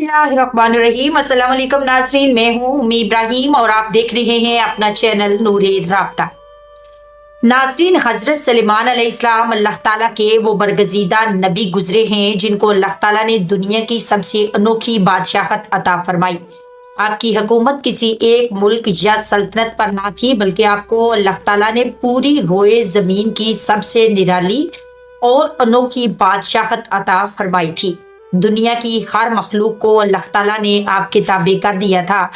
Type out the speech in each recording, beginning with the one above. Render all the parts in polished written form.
बिस्मिल्लाहिर्रहमानिर्रहीम। अस्सलाम वालेकुम नाज़रीन, मैं हूँ उम्मी इब्राहिम और आप देख रहे हैं अपना चैनल नूरे राब्ता। नाज़रीन, हज़रत सलेमान अलैहिस्सलाम अल्लाह ताला के वो बरगज़ीदा नबी गुजरे हैं जिनको अल्लाह ताला ने दुनिया की सबसे अनोखी बादशाहत अता फरमाई। आपकी हुकूमत किसी एक मुल्क या सल्तनत पर ना थी, बल्कि आपको अल्लाह ताला ने पूरी रोए ज़मीन की सबसे निराली और अनोखी बादशाहत अता फरमाई थी। दुनिया की हर मखलूक को अल्लाह ताला ने आपके ताबे कर दिया था।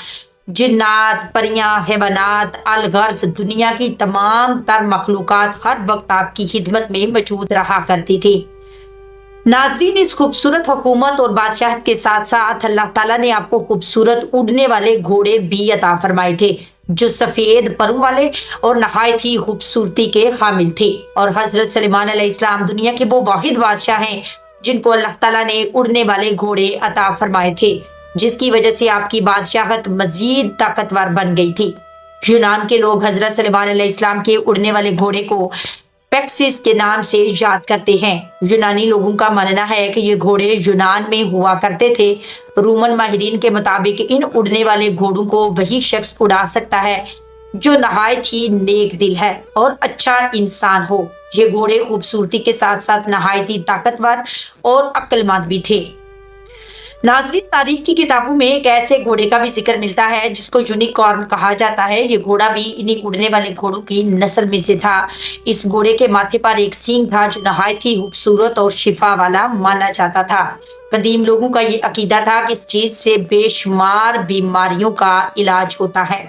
जिन्नात, परियां, हैवानात, अलगर्ज दुनिया की तमाम तर मखलूकात हर वक्त आपकी खिदमत में मौजूद रहा करती थी। नाजरीन, इस खूबसूरत हुकूमत और बादशाहत के साथ साथ अल्लाह ताला ने आपको खूबसूरत उड़ने वाले घोड़े भी अता फरमाए थे, जो सफेद परों वाले और नहायत ही खूबसूरती के हामिल थे। और हजरत सलेमान अलैहिस्सलाम दुनिया के वो वाहिद बादशाह हैं जिनको अल्लाह ताला ने उड़ने वाले घोड़े अता फरमाए थे, जिसकी वजह से आपकी बादशाहत मजीद ताकतवर बन गई थी। यूनान के लोग हजरत सलेमान अलैहिस्सलाम के उड़ने वाले घोड़े को पैक्सिस के नाम से याद करते हैं। यूनानी लोगों का मानना है कि ये घोड़े यूनान में हुआ करते थे। रोमन माहिरीन के मुताबिक इन उड़ने वाले घोड़ों को वही शख्स उड़ा सकता है जो नहायत ही नेक दिल है और अच्छा इंसान हो। ये घोड़े खूबसूरती के साथ साथ नहायत ही ताकतवर और अक्लमंद भी थे। नाज़रीन, तारीख की किताबों में एक ऐसे घोड़े का भी जिक्र मिलता है जिसको यूनिकॉर्न कहा जाता है। ये घोड़ा भी इन्हीं उड़ने वाले घोड़ों की नस्ल में से था। इस घोड़े के माथे पर एक सींग था जो नहायत ही खूबसूरत और शिफा वाला माना जाता था। कदीम लोगों का ये अकीदा था कि इस चीज से बेशुमार बीमारियों का इलाज होता है।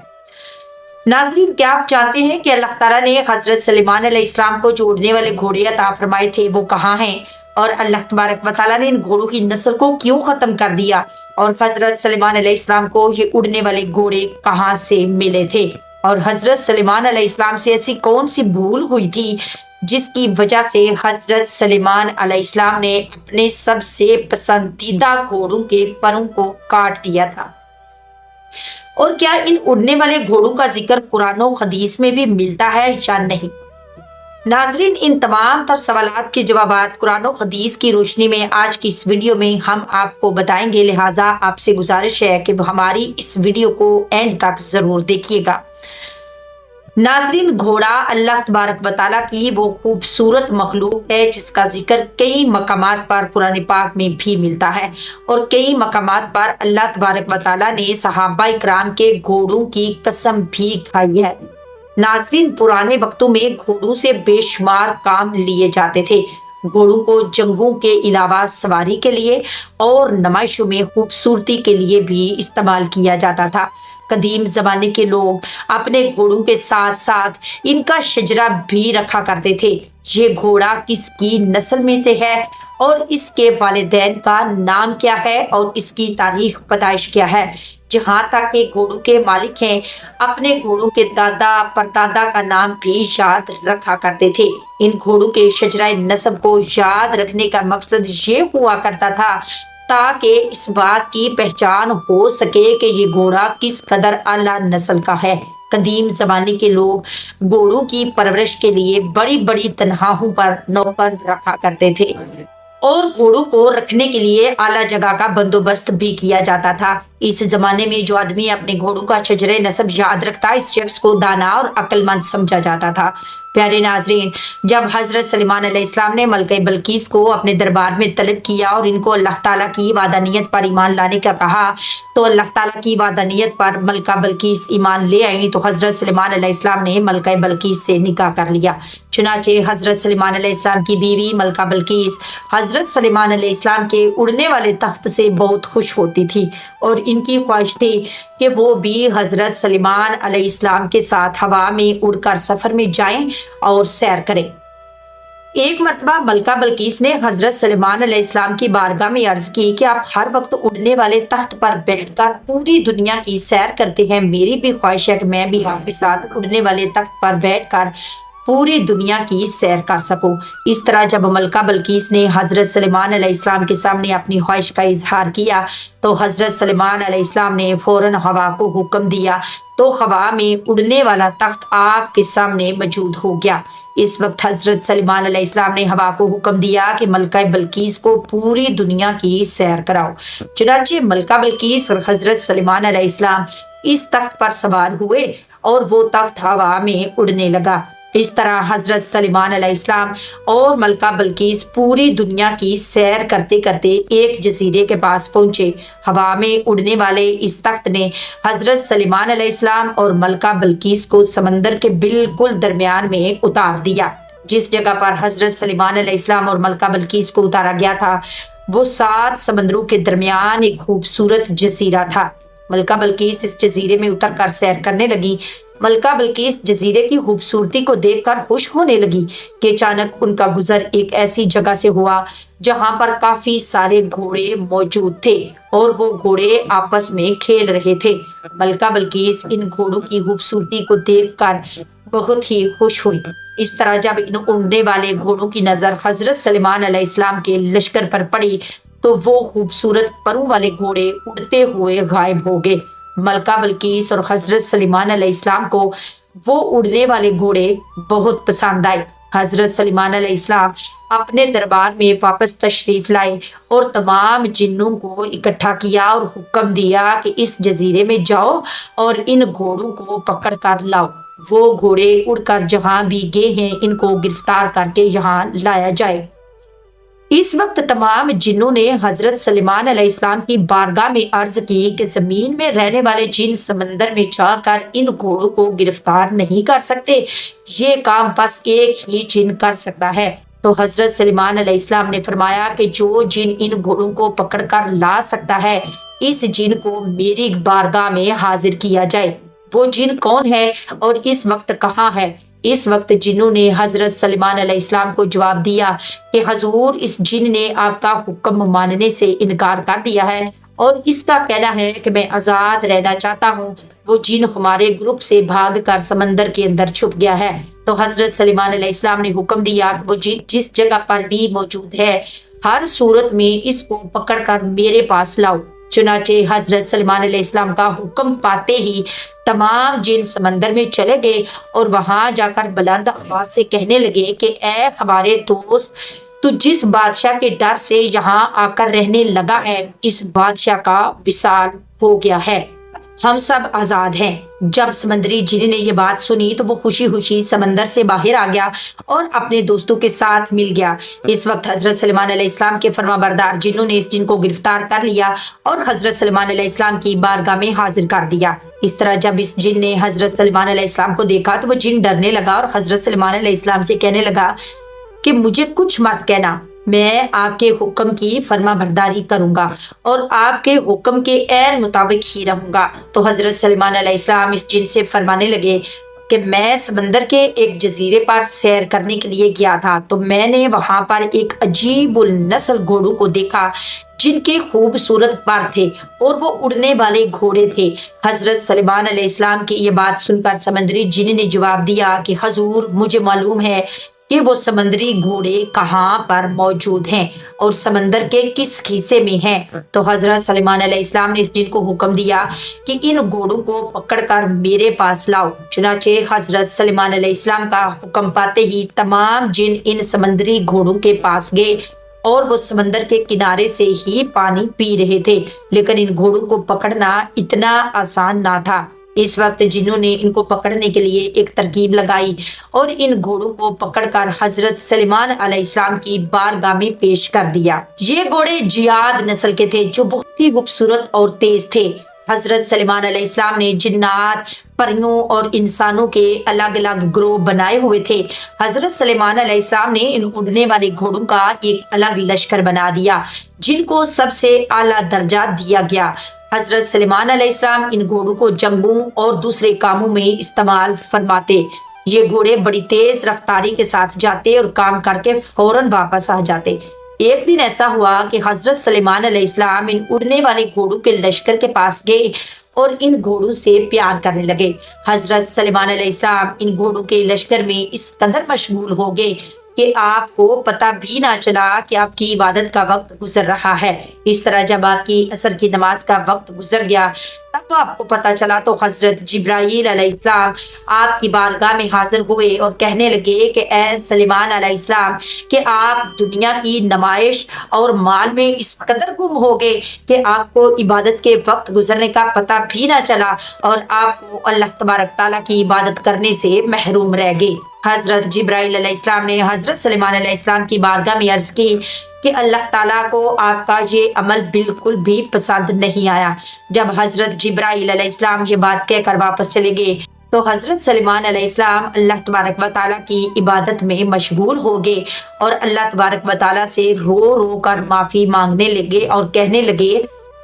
नाज़रीन, क्या आप जानते हैं कि अल्लाह ताला ने हजरत सलेमान अलैहिस्सलाम को जो उड़ने वाले घोड़े अता फरमाए थे वो कहाँ हैं, और अल्लाह तबारक व तआला ने इन घोड़ों की नस्ल को क्यों खत्म कर दिया, और हजरत सलेमान अलैहिस्सलाम को ये उड़ने वाले घोड़े कहाँ से मिले थे, और हजरत सलेमान अलैहिस्सलाम से ऐसी कौन सी भूल हुई थी जिसकी वजह से हजरत सलेमान अलैहिस्सलाम ने अपने सबसे पसंदीदा घोड़ों के परों को काट दिया था। और क्या इन उड़ने वाले घोड़ों का जिक्र कुरान और हदीस में भी मिलता है या नहीं? नाजरीन, इन तमाम तर सवालात के जवाबात कुरान और हदीस की रोशनी में आज की इस वीडियो में हम आपको बताएंगे। लिहाजा आपसे गुजारिश है कि हमारी इस वीडियो को एंड तक जरूर देखिएगा। नाजरीन, घोड़ा अल्लाह तबारक व तआला की वो खूबसूरत मखलूक है जिसका जिक्र कई मकामात पर कुरान पाक में भी मिलता है, और कई मकामात पर अल्लाह तबारक व तआला ने सहाबा इकराम के घोड़ों की कसम भी खाई है। नाजरीन, पुराने वक्तों में घोड़ों से बेशुमार काम लिए जाते थे। घोड़ों को जंगों के अलावा सवारी के लिए और नुमाइशों में खूबसूरती के लिए भी इस्तेमाल किया जाता था। कदीम ज़माने के लोग अपने घोड़ों के साथ साथ इनका शजरा भी रखा करते थे। ये घोड़ा किसकी नस्ल में से है और इसके वालिदैन का नाम क्या है और इसकी तारीख पैदाइश क्या है। जहाँ तक के घोड़ों के मालिक हैं, अपने घोड़ों के दादा परदादा का नाम भी याद रखा करते थे। इन घोड़ों के शजरा नस्ब को याद रखने का मकसद ये हुआ करता था ताकि इस बात की पहचान हो सके कि ये घोड़ा किस कदर आला नस्ल का है। कदीम जमाने के लोग घोड़ों की परवरिश के लिए बड़ी बड़ी तनहाहों पर नौकर रखा करते थे, और घोड़ों को रखने के लिए आला जगह का बंदोबस्त भी किया जाता था। इस जमाने में जो आदमी अपने घोड़ों का शजरे नस्ब याद रखता, इस शख्स को दाना और अक्लमंद समझा जाता था। प्यारे नाजरीन, जब हजरत सलेमान अलैहिस्सलाम ने मलका बल्कीस को अपने दरबार में तलब किया और इनको अल्लाह ताला की वादानियत पर ईमान लाने का कहा, तो अल्लाह ताला की वादानियत पर मलका बल्कीस ईमान ले आई। तो हजरत सलेमान अलैहिस्सलाम ने मलका बल्कीस से निकाह कर लिया। चुनाचे हजरत सलेमान अलैहिस्सलाम की बीवी मलका बल्कीस हजरत सलेमान अलैहिस्सलाम के उड़ने वाले तख्त से बहुत खुश होती थी, और इनकी ख्वाहिश थी कि वो भी हजरत सलेमान अलैहिस्सलाम के साथ हवा में उड़कर सफर में जाएं और सैर करें। एक मरतबा मलका बल्कीस ने हजरत सलेमान अलैहिस्सलाम की बारगाह में अर्ज की कि आप हर वक्त उड़ने वाले तख्त पर बैठकर पूरी दुनिया की सैर करते हैं। मेरी भी ख्वाहिश है कि मैं भी आपके साथ उड़ने वाले तख्त पर बैठकर पूरी दुनिया की सैर कर सको। इस तरह जब मलका बल्कीस ने हजरत सलेमान अलैहिस्सलाम के सामने अपनी ख्वाहिश का इजहार किया तो हजरत सलेमान अलैहिस्सलाम ने फौरन हवा को हुक्म दिया तो हवा में उड़ने वाला तख्त आग के सामने मौजूद हो गया। इस वक्त हजरत सलेमान अलैहिस्सलाम ने हवा को हुक्म दिया कि मलका बल्कीस को पूरी दुनिया की सैर कराओ। चुनांचे मलका बल्कीस और हजरत सलेमान अलैहिस्सलाम इस तख्त पर सवार हुए और वो तख्त हवा में उड़ने लगा। इस तरह हजरत सलेमान अलैहिस्सलाम और मलका बल्कीस पूरी दुनिया की सैर करते करते एक जजीरे के पास पहुंचे। हवा में उड़ने वाले इस तख्त ने हजरत सलेमान अलैहिस्सलाम और मलका बल्कीस को समंदर के बिल्कुल दरमियान में उतार दिया। जिस जगह पर हजरत सलेमान अलैहिस्सलाम और मलका बल्कीस को उतारा गया था वो 7 समंदरों के दरमियान एक खूबसूरत जजीरा था। मलका बल्कीस इस जजीरे में उतर कर सैर करने लगी। मलका बल्कीस जजीरे की खूबसूरती को देखकर खुश होने लगी कि अचानक उनका गुजर एक ऐसी जगह से हुआ जहां पर काफी सारे घोड़े मौजूद थे और वो घोड़े आपस में खेल रहे थे। मलका बल्कीस इन घोड़ों की खूबसूरती को देखकर बहुत ही खुश हुई। इस तरह जब इन उड़ने वाले घोड़ों की नजर हजरत सलेमान अलैहिस्सलाम के लश्कर पर पड़ी तो वो खूबसूरत परों वाले घोड़े उड़ते हुए गायब हो गए। मलका बल्कीस और हजरत सलेमान अलैहिस्सलाम को वो उड़ने वाले घोड़े बहुत पसंद आए। हजरत सलेमान अलैहिस्सलाम अपने दरबार में वापस तशरीफ लाए और तमाम जिन्नों को इकट्ठा किया और हुक्म दिया कि इस जजीरे में जाओ और इन घोड़ों को पकड़ कर लाओ। वो घोड़े उड़कर जहां भी गए हैं इनको गिरफ्तार करके यहाँ लाया जाए। इस वक्त तमाम जिन्नों ने हजरत सलेमान अलैहिस्सलाम की बारगाह में अर्ज की कि जमीन में रहने वाले जिन समंदर में जाकर इन घोड़ों को गिरफ्तार नहीं कर सकते, ये काम बस एक ही जिन कर सकता है। तो हजरत सलेमान अलैहिस्सलाम ने फरमाया कि जो जिन इन घोड़ों को पकड़ कर ला सकता है इस जिन को मेरी बारगाह में हाजिर किया जाए। वो जिन कौन है और इस वक्त कहाँ है? इस वक्त जिन्नों ने हजरत सलेमान अलैहिस्सलाम को जवाब दिया कि हजूर, इस जिन ने आपका हुक्म मानने से इनकार कर दिया है और इसका कहना है कि मैं आजाद रहना चाहता हूँ। वो जिन हमारे ग्रुप से भाग कर समंदर के अंदर छुप गया है। तो हजरत सलेमान अलैहिस्सलाम ने हुक्म दिया वो जिन जिस जगह पर भी मौजूद है हर सूरत में इसको पकड़ कर मेरे पास लाओ। चुनाचे हजरत सलेमान अलैहिस्सलाम का हुक्म पाते ही तमाम जिन समंदर में चले गए और वहां जाकर बुलंद आवाज से कहने लगे कि ए हमारे दोस्त, तू जिस बादशाह के डर से यहाँ आकर रहने लगा है इस बादशाह का विसाल हो गया है, हम सब आजाद हैं। जब समंदरी जिन ने ये बात सुनी तो वो खुशी खुशी समंदर से बाहर आ गया और अपने दोस्तों के साथ मिल गया। इस वक्त हजरत सलेमान अलैहिस्सलाम के फरमाबरदार जिन्नों ने इस जिन को गिरफ्तार कर लिया और हजरत सलेमान अलैहिस्सलाम की बारगाह में हाजिर कर दिया। इस तरह जब इस जिन ने हजरत सलेमान अलैहिस्सलाम को देखा तो वो जिन डरने लगा और हजरत सलेमान अलैहिस्सलाम से कहने लगा कि मुझे कुछ मत कहना, मैं आपके हुक्म की फर्मा बरदारी करूंगा और आपके हुक्म के ऐन मुताबिक ही रहूंगा। तो हजरत सलेमान अलैहिस्सलाम इस जिन से फरमाने लगे कि मैं समंदर के एक जजीरे पर सैर करने के लिए गया था तो मैंने वहां पर एक अजीब उल नस्ल घोड़ों को देखा जिनके खूबसूरत पर थे और वो उड़ने वाले घोड़े थे। हजरत सलेमान अलैहिस्सलाम की ये बात सुनकर समंदरी जिन ने जवाब दिया कि हजूर, मुझे मालूम है कि वो समंदरी घोड़े कहाँ पर मौजूद हैं और समंदर के किस हिस्से में हैं। तो हजरत सलेमान अलैहिस्सलाम ने इस जिन को हुक्म दिया कि इन घोड़ों को पकड़कर मेरे पास लाओ। चुनाचे हजरत सलेमान अलैहिस्सलाम का हुक्म पाते ही तमाम जिन इन समंदरी घोड़ों के पास गए और वो समंदर के किनारे से ही पानी पी रहे थे, लेकिन इन घोड़ों को पकड़ना इतना आसान ना था। इस वक्त जिन्हों ने इनको पकड़ने के लिए एक तरकीब लगाई और इन घोड़ों को पकड़कर हजरत सलेमान अलैहिस्सलाम की बारगाह में पेश कर दिया। ये घोड़े जियाद नस्ल के थे जो बहुत ही खूबसूरत और तेज थे। हजरत सलेमान अलैहिस्सलाम ने जिन्नात, परियों और इंसानों के अलग अलग ग्रोह बनाए हुए थे। हजरत सलेमान अलैहिस्सलाम ने इन उड़ने वाले घोड़ों का एक अलग लश्कर बना दिया जिनको सबसे आला दर्जा दिया गया। हजरत सलेमान अलैहिस्सलाम इन घोड़ों को जंगों और दूसरे कामों में इस्तेमाल फरमाते। ये घोड़े बड़ी तेज रफ्तारी के साथ जाते और काम करके फौरन वापस आ जाते। एक दिन ऐसा हुआ कि हजरत सलेमान अलैहिस्सलाम इन उड़ने वाले घोड़ों के लश्कर के पास गए اور ان گھوڑوں سے پیار کرنے لگے۔ حضرت سلیمان علیہ السلام ان گھوڑوں کے لشکر میں اس قدر مشغول ہو گئے کہ آپ کو پتہ بھی نہ چلا کہ آپ کی عبادت کا وقت گزر رہا ہے۔ اس طرح جب آپ کی عصر کی نماز کا وقت گزر گیا تب آپ کو پتہ چلا تو حضرت جبرائیل علیہ السلام آپ کی بارگاہ میں حاضر ہوئے اور کہنے لگے کہ اے سلیمان علیہ السلام کہ آپ دنیا کی نمائش اور مال میں اس قدر گم ہو گئے کہ آپ کو عبادت کے وقت گزرنے کا پتہ بھی نہ چلا اور آپ کو اللہ تبارک تعالیٰ کی عبادت کرنے سے محروم رہ گئے۔ حضرت جبرائیل علیہ السلام نے حضرت سلیمان علیہ السلام کی بارگاہ میں عرض کی کہ اللہ تعالیٰ کو آپ کا یہ عمل بالکل بھی پسند نہیں آیا۔ جب حضرت جبرائیل علیہ السلام یہ بات کہہ کر واپس چلے گئے تو حضرت سلیمان علیہ السلام اللہ تبارک و تعالیٰ کی عبادت میں مشغول ہو گئے اور اللہ تبارک و تعالیٰ سے رو رو کر معافی مانگنے لگے اور کہنے لگے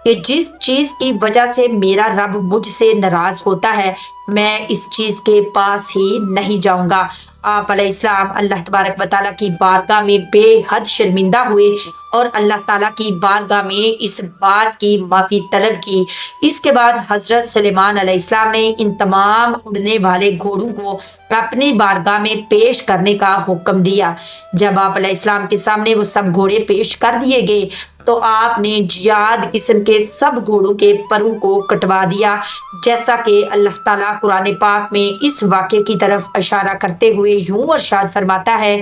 کہ جس چیز کی وجہ سے میرا رب مجھ سے ناراض ہوتا ہے میں اس چیز کے پاس ہی نہیں جاؤں گا۔ آپ علیہ السلام اللہ تبارک و تعالیٰ کی بارگاہ میں بے حد شرمندہ ہوئے اور اللہ تعالیٰ کی بارگاہ میں اس بات کی معافی طلب کی۔ اس کے بعد حضرت سلیمان علیہ السلام نے ان تمام اڑنے والے گھوڑوں کو اپنی بارگاہ میں پیش کرنے کا حکم دیا۔ جب آپ علیہ السلام کے سامنے وہ سب گھوڑے پیش کر دیے گئے تو آپ نے جیاد قسم کے سب گھوڑوں کے پروں کو کٹوا دیا، جیسا کہ اللہ تعالیٰ قرآن پاک میں اس واقعے کی طرف اشارہ کرتے ہوئے یوں ارشاد فرماتا ہے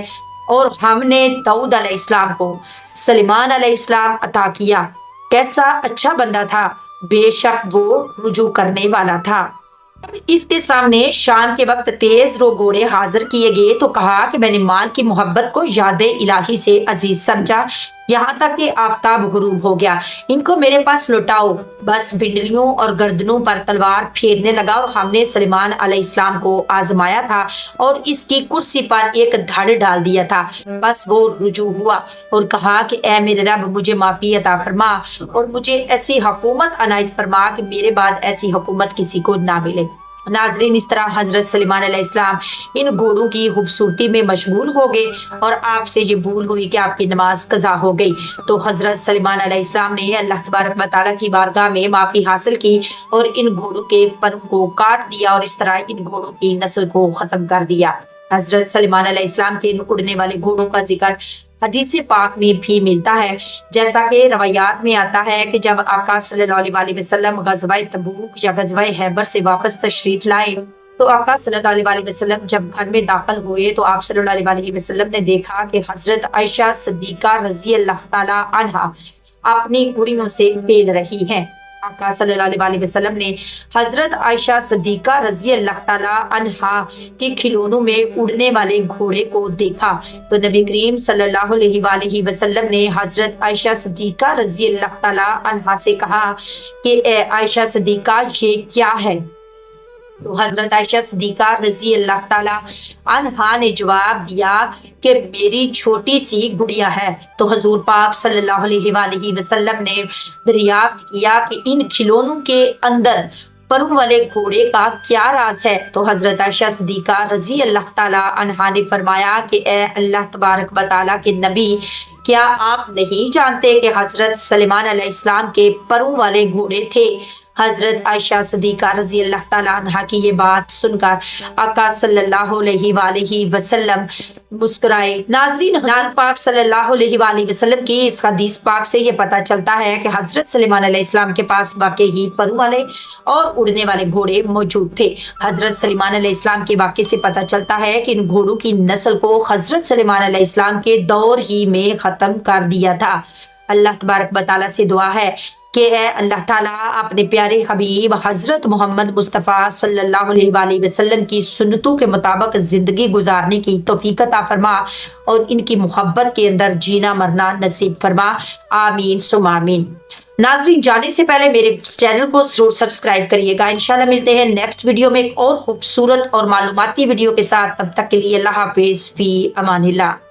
اور ہم نے داؤد علیہ السلام کو سلیمان علیہ السلام عطا کیا، کیسا اچھا بندہ تھا، بے شک وہ رجوع کرنے والا تھا۔ اس کے سامنے شام کے وقت تیز رو گھوڑے حاضر کیے گئے تو کہا کہ میں نے مال کی محبت کو یاد الہی سے عزیز سمجھا یہاں تک کہ آفتاب غروب ہو گیا، ان کو میرے پاس لوٹاؤ۔ بس بنڈلیوں اور گردنوں پر تلوار پھیرنے لگا اور ہم نے سلیمان علیہ السلام کو آزمایا تھا اور اس کی کرسی پر ایک دھڑ ڈال دیا تھا۔ بس وہ رجوع ہوا اور کہا کہ اے میرے رب مجھے معافی عطا فرما اور مجھے ایسی حکومت عنایت فرما کہ میرے بعد ایسی حکومت کسی کو نہ ملے۔ ناظرین، اس طرح حضرت سلیمان علیہ السلام ان گھوڑوں کی خوبصورتی میں مشغول ہو گئے اور آپ سے یہ بھول ہوئی کہ آپ کی نماز قضا ہو گئی تو حضرت سلیمان علیہ السلام نے اللہ تبارک و تعالیٰ کی بارگاہ میں معافی حاصل کی اور ان گھوڑوں کے پروں کو کاٹ دیا اور اس طرح ان گھوڑوں کی نسل کو ختم کر دیا۔ حضرت سلیمان علیہ السلام کے ان اڑنے والے گھوڑوں کا ذکر حدیث پاک میں بھی ملتا ہے، جیسا کہ روایات میں آتا ہے کہ جب آقا صلی اللہ علیہ وسلم غزوہ تبوک یا غزوہ خیبر سے واپس تشریف لائے تو آقا صلی اللہ علیہ وسلم جب گھر میں داخل ہوئے تو آپ صلی اللہ علیہ وسلم نے دیکھا کہ حضرت عائشہ صدیقہ رضی اللہ تعالی عنہا اپنی گھوڑیوں سے کھیل رہی ہیں۔ آقا صلی اللہ علیہ وسلم نے حضرت عائشہ صدیقہ رضی اللہ تعالی عنہا کے کھلونوں میں اڑنے والے گھوڑے کو دیکھا تو نبی کریم صلی اللہ علیہ وسلم نے حضرت عائشہ صدیقہ رضی اللہ تعالی عنہا سے کہا کہ اے عائشہ صدیقہ یہ کیا ہے؟ تو حضرت عائشہ صدیقہ رضی اللہ تعالی عنہا نے جواب دیا کہ میری چھوٹی سی گڑیا ہے۔ تو حضور پاک صلی اللہ علیہ وسلم نے دریافت کیا کہ ان کھلونوں کے اندر پروں والے گھوڑے کا کیا راز ہے؟ تو حضرت عائشہ صدیقہ رضی اللہ تعالی عنہا نے فرمایا کہ اے اللہ تبارک و تعالیٰ کے نبی، کیا آپ نہیں جانتے کہ حضرت سلیمان علیہ السلام کے پروں والے گھوڑے تھے؟ حضرت عائشہ صدیقہ رضی اللہ تعالیٰ عنہا کی یہ بات سن کر آقا صلی اللہ علیہ وسلم مسکرائے۔ ناظرین، حضرت پاک صلی اللہ علیہ وسلم کی اس حدیث پاک سے یہ پتہ چلتا ہے کہ حضرت سلیمان علیہ السلام کے پاس واقعی پروں والے اور اڑنے والے گھوڑے موجود تھے۔ حضرت سلیمان علیہ السلام کے واقعے سے پتہ چلتا ہے کہ ان گھوڑوں کی نسل کو حضرت سلیمان علیہ السلام کے دور ہی میں ختم کر دیا تھا۔ اللہ تبارک و تعالیٰ سے دعا ہے کہ اے اللہ تعالیٰ اپنے پیارے حبیب حضرت محمد مصطفیٰ صلی اللہ علیہ وسلم کی سنتوں کے مطابق زندگی گزارنے کی توفیق عطا فرما اور ان کی محبت کے اندر جینا مرنا نصیب فرما، آمین ثم آمین۔ ناظرین، جانے سے پہلے میرے چینل کو ضرور سبسکرائب کریے گا۔ انشاءاللہ ملتے ہیں نیکسٹ ویڈیو میں ایک اور خوبصورت اور معلوماتی ویڈیو کے ساتھ، تب تک کے لیے اللہ حافظ، فی امان اللہ۔